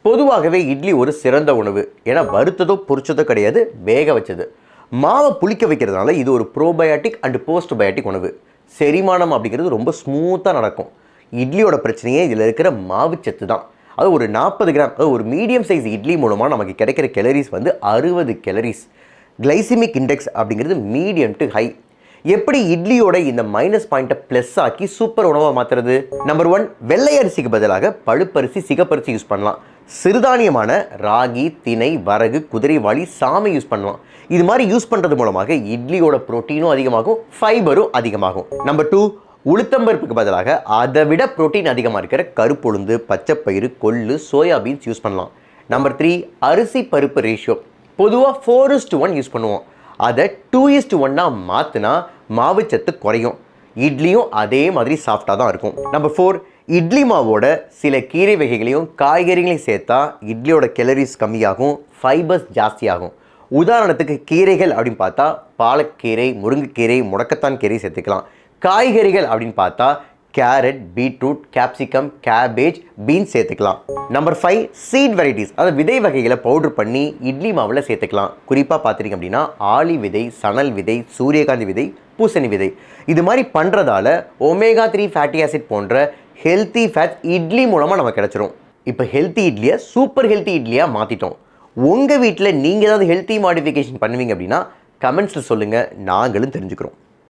பொதுவாகவே இட்லி ஒரு சிறந்த உணவு. ஏன்னா வறுத்ததோ பொரிச்சதோ கிடையாது, வேக வச்சது. மாவை புளிக்க வைக்கிறதுனால இது ஒரு ப்ரோபயாட்டிக் அண்ட் போஸ்ட்பயாட்டிக் உணவு. செரிமானம் அப்படிங்கிறது ரொம்ப ஸ்மூத்தாக நடக்கும். இட்லியோட பிரச்சனையே இதில் இருக்கிற மாவுச்சத்து தான். அது ஒரு 40 கிராம், அது ஒரு மீடியம் சைஸ் இட்லி மூலமாக நமக்கு கிடைக்கிற கேலரிஸ் வந்து 60 கேலரிஸ். கிளைசிமிக் இண்டெக்ஸ் அப்படிங்கிறது மீடியம் டு ஹை. எப்படி இட்லியோட இந்த மைனஸ் பாயிண்ட்டை ப்ளஸ் ஆக்கி சூப்பர் உணவாக மாற்றுறது? நம்பர் 1, வெள்ளை அரிசிக்கு பதிலாக பழுப்பரிசி, சிகப்பரிசி யூஸ் பண்ணலாம். சிறுதானியமான ராகி, திணை, வரகு, குதிரைவாளி, சாமை யூஸ் பண்ணலாம். இது மாதிரி யூஸ் பண்ணுறது மூலமாக இட்லியோட புரோட்டீனும் அதிகமாகும், ஃபைபரும் அதிகமாகும். நம்பர் 2, உளுத்தம்பருப்புக்கு பதிலாக அதை விட புரோட்டீன் அதிகமாக இருக்கிற கருப்புளுந்து, பச்சைப்பயிறு, கொள்ளு, சோயாபீன்ஸ் யூஸ் பண்ணலாம். நம்பர் 3, அரிசி பருப்பு ரேஷியோ பொதுவாக 4:1 யூஸ் பண்ணுவோம். அதை 2:1 மாற்றினா மாவுச்சத்து குறையும். இட்லியும் அதே மாதிரி சாஃப்டாக தான் இருக்கும். நம்பர் 4, இட்லி மாவோட சில கீரை வகைகளையும் காய்கறிகளையும் சேர்த்தா இட்லியோட கேலரிஸ் கம்மியாகும், ஃபைபர்ஸ் ஜாஸ்தியாகும். உதாரணத்துக்கு கீரைகள் அப்படின்னு பார்த்தா பாலக்கீரை, முருங்கைக்கீரை, முடக்கத்தான் கீரை சேர்த்துக்கலாம். காய்கறிகள் அப்படின்னு பார்த்தா carrot, beetroot, capsicum, cabbage, beans சேர்த்துக்கலாம். நம்பர் 5, சீட் வெரைட்டிஸ், அதாவது விதை வகைகளை பவுடர் பண்ணி இட்லி மாவில் சேர்த்துக்கலாம். குறிப்பாக பார்த்துட்டிங்க அப்படின்னா ஆளி விதை, சணல் விதை, சூரியகாந்தி விதை, பூசணி விதை. இது மாதிரி பண்ணுறதால omega-3 ஃபேட்டி ஆசிட் போன்ற ஹெல்த்தி ஃபேட்ஸ் இட்லி மூலமாக நமக்கு கிடச்சிரும். இப்போ ஹெல்த்தி இட்லியை சூப்பர் ஹெல்த்தி இட்லியாக மாற்றிட்டோம். உங்கள் வீட்டில் நீங்கள் ஏதாவது ஹெல்த்தி மாடிஃபிகேஷன் பண்ணுவீங்க அப்படின்னா கமெண்ட்ஸில் சொல்லுங்கள், நாங்களும் தெரிஞ்சுக்கிறோம்.